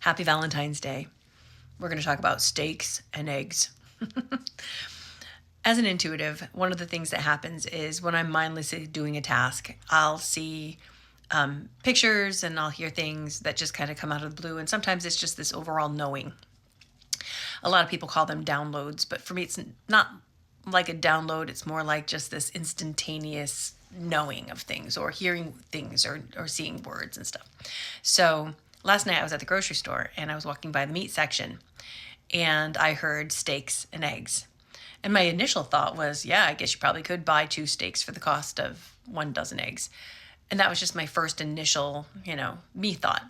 Happy Valentine's Day. We're going to talk about steaks and eggs. As an intuitive, one of the things that happens is when I'm mindlessly doing a task, I'll see pictures and I'll hear things that just kind of come out of the blue. And sometimes it's just this overall knowing. A lot of people call them downloads, but for me, it's not like a download. It's more like just this instantaneous knowing of things or hearing things or seeing words and stuff. So last night I was at the grocery store and I was walking by the meat section and I heard steaks and eggs. And my initial thought was, yeah, I guess you probably could buy 2 steaks for the cost of 1 dozen eggs. And that was just my first initial, me thought.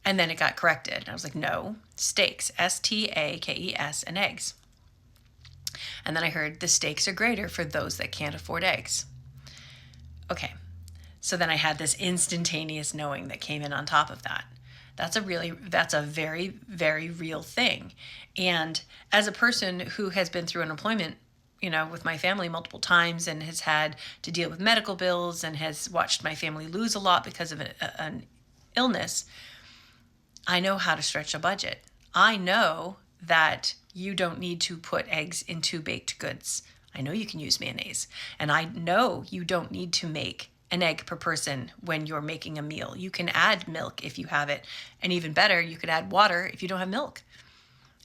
And then it got corrected. I was like, no, steaks, STAKES, and eggs. And then I heard the stakes are greater for those that can't afford eggs. Okay, so then I had this instantaneous knowing that came in on top of that. That's a very, very real thing. And as a person who has been through unemployment, with my family multiple times and has had to deal with medical bills and has watched my family lose a lot because of an illness, I know how to stretch a budget. I know that you don't need to put eggs into baked goods. I know you can use mayonnaise. And I know you don't need to make an egg per person when you're making a meal. You can add milk if you have it. And even better, you could add water if you don't have milk.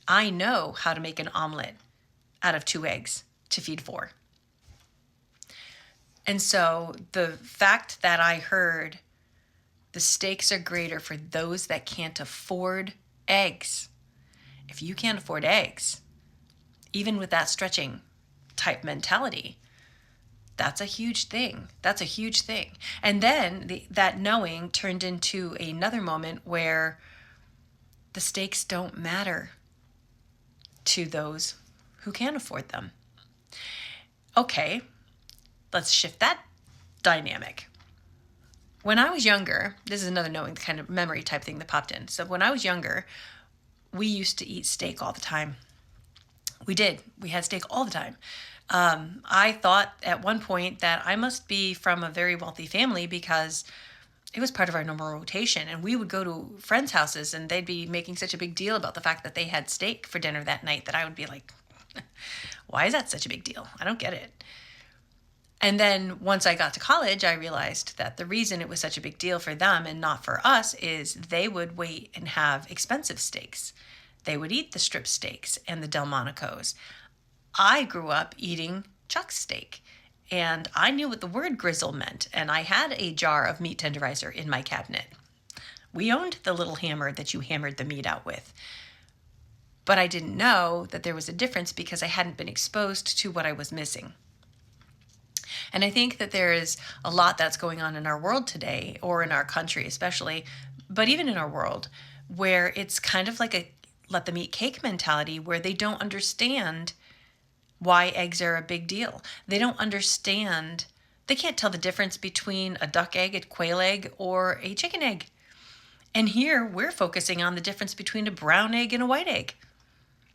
I know how to make an omelet out of 2 eggs to feed 4. And so the fact that I heard the stakes are greater for those that can't afford eggs. If you can't afford eggs, even with that stretching type mentality, that's a huge thing. That's a huge thing. And then that knowing turned into another moment where the stakes don't matter to those who can't afford them. Okay, let's shift that dynamic. When I was younger, this is another knowing kind of memory type thing that popped in. So when I was younger, we used to eat steak all the time. We did. We had steak all the time. I thought at one point that I must be from a very wealthy family because it was part of our normal rotation. And we would go to friends' houses and they'd be making such a big deal about the fact that they had steak for dinner that night that I would be like, why is that such a big deal? I don't get it. And then once I got to college, I realized that the reason it was such a big deal for them and not for us is they would wait and have expensive steaks. They would eat the strip steaks and the Delmonico's. I grew up eating chuck steak, and I knew what the word grizzle meant, and I had a jar of meat tenderizer in my cabinet. We owned the little hammer that you hammered the meat out with. But I didn't know that there was a difference because I hadn't been exposed to what I was missing. And I think that there is a lot that's going on in our world today, or in our country especially, but even in our world, where it's kind of like a let them eat cake mentality, where they don't understand why eggs are a big deal. They don't understand, they can't tell the difference between a duck egg, a quail egg, or a chicken egg. And here we're focusing on the difference between a brown egg and a white egg,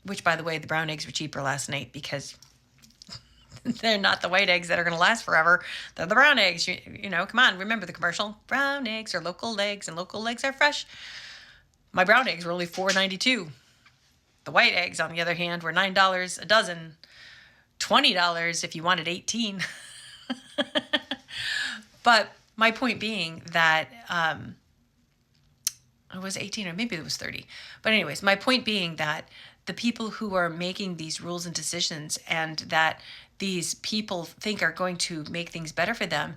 which, by the way, the brown eggs were cheaper last night because they're not the white eggs that are going to last forever. They're the brown eggs. Come on, remember the commercial? Brown eggs are local eggs, and local eggs are fresh. My brown eggs were only $4.92. The white eggs, on the other hand, were $9 a dozen. $20 if you wanted 18. But my point being that it was 18 or maybe it was 30. But anyways, my point being that the people who are making these rules and decisions and that these people think are going to make things better for them,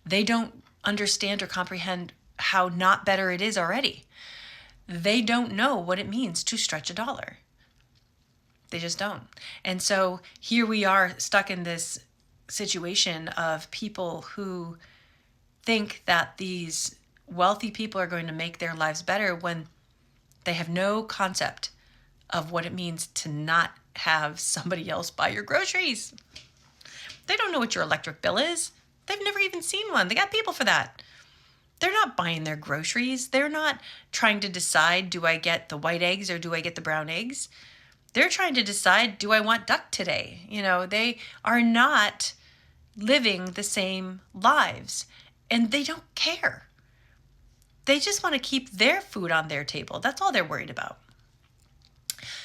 they don't understand or comprehend how not better it is already. They don't know what it means to stretch a dollar. They just don't. And so here we are stuck in this situation of people who think that these wealthy people are going to make their lives better when they have no concept of what it means to not have somebody else buy your groceries. They don't know what your electric bill is. They've never even seen one. They got people for that. They're not buying their groceries. They're not trying to decide, do I get the white eggs or do I get the brown eggs? They're trying to decide, do I want duck today? They are not living the same lives and they don't care. They just want to keep their food on their table. That's all they're worried about.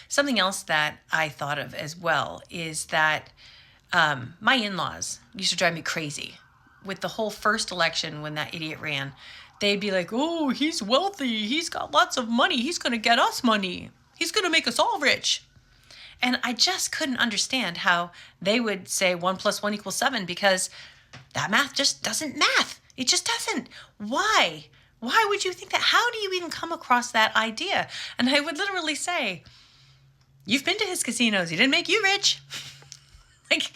Something else that I thought of as well is that my in-laws used to drive me crazy with the whole first election when that idiot ran. They'd be like, oh, he's wealthy. He's got lots of money. He's going to get us money. He's going to make us all rich. And I just couldn't understand how they would say 1 + 1 = 7, because that math just doesn't math. It just doesn't. Why? Why would you think that? How do you even come across that idea? And I would literally say, you've been to his casinos. He didn't make you rich. Like,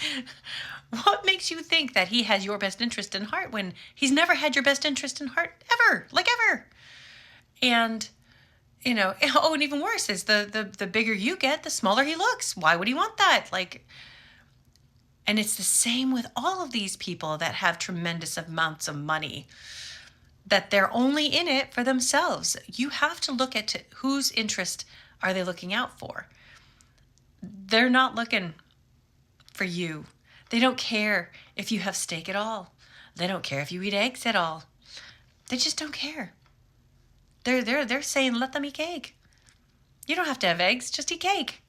what makes you think that he has your best interest in heart when he's never had your best interest in heart ever, like ever? And, you know, oh, and even worse is the bigger you get, the smaller he looks. Why would he want that? Like, and it's the same with all of these people that have tremendous amounts of money, that they're only in it for themselves. You have to look at whose interest are they looking out for. They're not looking for you. They don't care if you have steak at all. They don't care if you eat eggs at all. They just don't care. They're saying, let them eat cake. You don't have to have eggs, just eat cake.